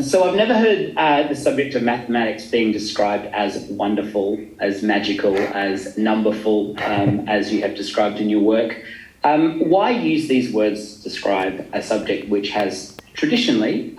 So I've never heard the subject of mathematics being described as wonderful, as magical, as numberful, as you have described in your work. Why use these words to describe a subject which has traditionally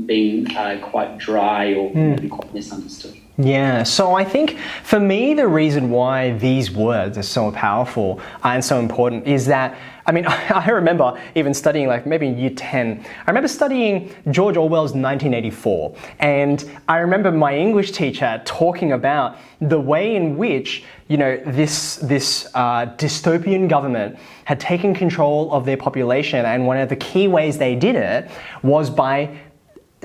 been quite dry or maybe quite misunderstood? Yeah, so I think for me, the reason why these words are so powerful and so important is that, I mean, I remember even studying, like maybe in year 10, I remember studying George Orwell's 1984. And I remember my English teacher talking about the way in which, you know, this dystopian government had taken control of their population. And one of the key ways they did it was by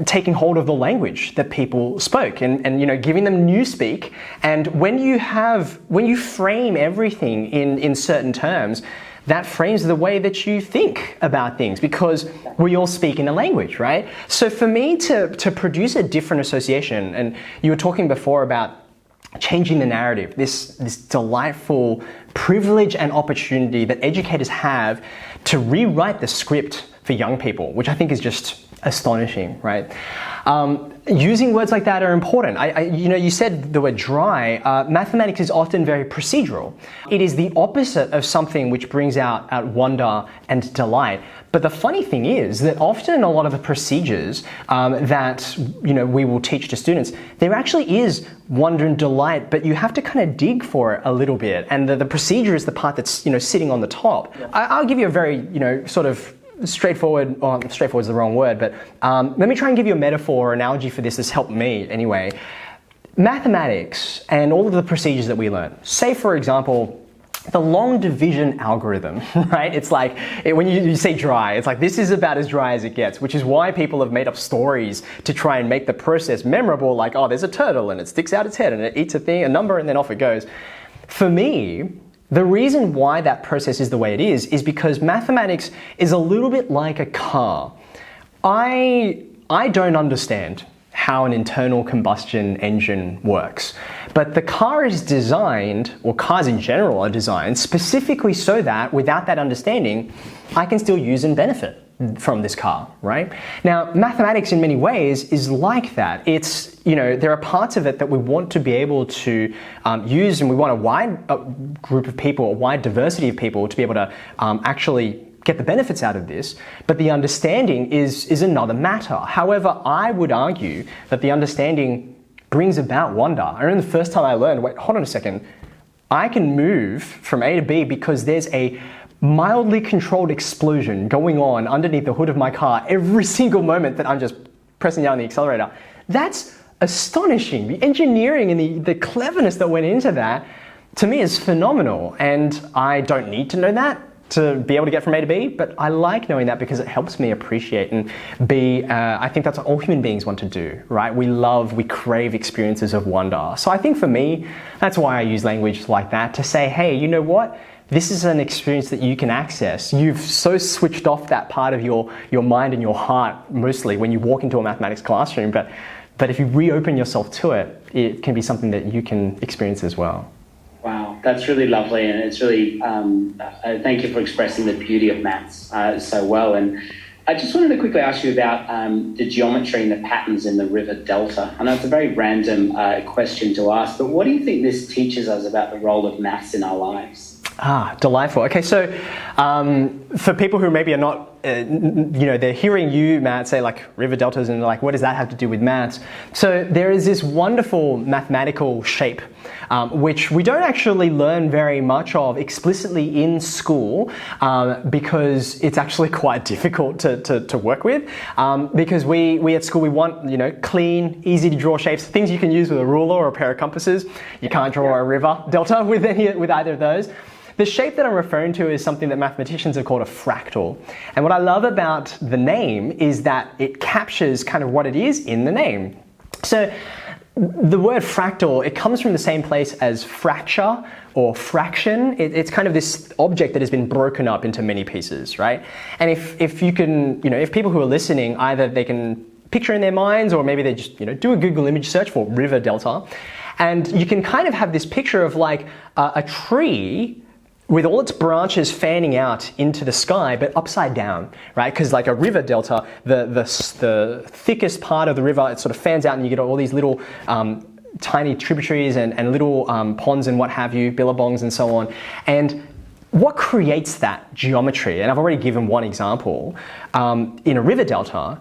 taking hold of the language that people spoke and you know, giving them newspeak. And when you frame everything in certain terms, that frames the way that you think about things, because we all speak in a language, right? So for me to produce a different association, and you were talking before about changing the narrative, this delightful privilege and opportunity that educators have to rewrite the script for young people, which I think is just astonishing, right? Using words like that are important. You know, you said the word dry. Mathematics is often very procedural. It is the opposite of something which brings out wonder and delight. But the funny thing is that often a lot of the procedures that, you know, we will teach to students, there actually is wonder and delight, but you have to kind of dig for it a little bit. And the procedure is the part that's, you know, sitting on the top. I'll give you a very, you know, sort of straightforward, well, straightforward is the wrong word, but let me try and give you a metaphor or analogy for this that's helped me anyway. Mathematics and all of the procedures that we learn, say for example, the long division algorithm, right? It's like, when you say dry, it's like this is about as dry as it gets, which is why people have made up stories to try and make the process memorable, like, oh, there's a turtle and it sticks out its head and it eats a number and then off it goes. For me, the reason why that process is the way it is because mathematics is a little bit like a car. I don't understand how an internal combustion engine works, but the car is designed, or cars in general are designed, specifically so that without that understanding, I can still use and benefit from this car, right? Now, mathematics in many ways is like that. It's, you know, there are parts of it that we want to be able to use, and we want a wide group of people, a wide diversity of people to be able to actually get the benefits out of this, but the understanding is another matter. However, I would argue that the understanding brings about wonder. I remember the first time I learned, wait, hold on a second, I can move from A to B because there's a mildly controlled explosion going on underneath the hood of my car every single moment that I'm just pressing down the accelerator. That's astonishing. The engineering and the cleverness that went into that, to me, is phenomenal. And I don't need to know that to be able to get from A to B, but I like knowing that because it helps me appreciate and be, I think that's what all human beings want to do, right? We crave experiences of wonder. So I think for me, that's why I use language like that to say, hey, you know what? This is an experience that you can access. You've so switched off that part of your mind and your heart mostly when you walk into a mathematics classroom, but if you reopen yourself to it, it can be something that you can experience as well. Wow, that's really lovely, and it's really, thank you for expressing the beauty of maths so well. And I just wanted to quickly ask you about the geometry and the patterns in the river delta. I know it's a very random question to ask, but what do you think this teaches us about the role of maths in our lives? Ah, delightful. Okay, so for people who maybe are not, you know, they're hearing you, Matt, say like river deltas and like, what does that have to do with maths? So there is this wonderful mathematical shape, which we don't actually learn very much of explicitly in school because it's actually quite difficult to work with because we at school, we want, you know, clean, easy to draw shapes, things you can use with a ruler or a pair of compasses. You can't draw a river delta with either of those. The shape that I'm referring to is something that mathematicians have called a fractal. And what I love about the name is that it captures kind of what it is in the name. So the word fractal, it comes from the same place as fracture or fraction. It's kind of this object that has been broken up into many pieces, right? And if you can, you know, if people who are listening, either they can picture in their minds or maybe they just, you know, do a Google image search for river delta, and you can kind of have this picture of like a tree with all its branches fanning out into the sky, but upside down, right? Because like a river delta, the thickest part of the river, it sort of fans out and you get all these little tiny tributaries and little ponds and what have you, billabongs and so on. And what creates that geometry, and I've already given one example, in a river delta,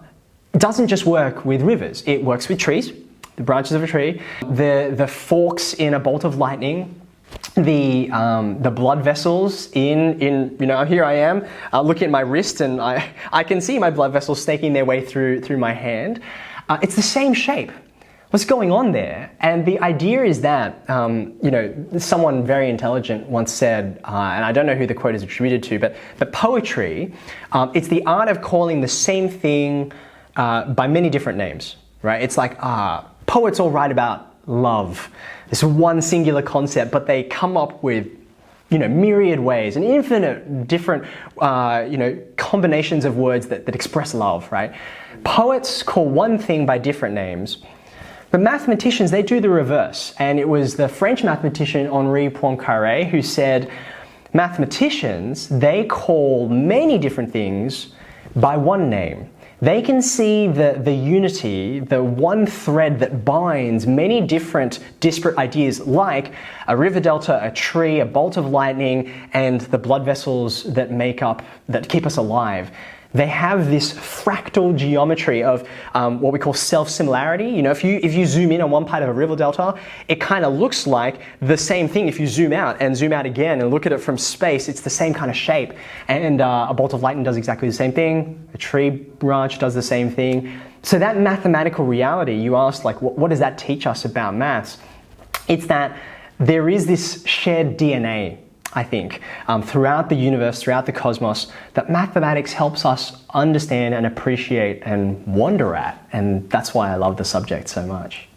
doesn't just work with rivers. It works with trees, the branches of a tree, the forks in a bolt of lightning, the blood vessels in here I am looking at my wrist, and I can see my blood vessels snaking their way through my hand. It's the same shape. What's going on there? And the idea is that, someone very intelligent once said, and I don't know who the quote is attributed to, but poetry, it's the art of calling the same thing by many different names, right? It's like, poets all write about love, this one singular concept, but they come up with myriad ways and infinite different, combinations of words that express love, right? Poets call one thing by different names, but mathematicians, they do the reverse. And it was the French mathematician Henri Poincaré who said, mathematicians, they call many different things by one name. They can see the unity, the one thread that binds many different disparate ideas like a river delta, a tree, a bolt of lightning, and the blood vessels that keep us alive. They have this fractal geometry of what we call self-similarity. If you zoom in on one part of a river delta, it kind of looks like the same thing. If you zoom out again and look at it from space, it's the same kind of shape. And a bolt of lightning does exactly the same thing. A tree branch does the same thing. So that mathematical reality, you asked, like, what does that teach us about maths? It's that there is this shared DNA, I think, throughout the universe, throughout the cosmos, that mathematics helps us understand and appreciate and wonder at. And that's why I love the subject so much.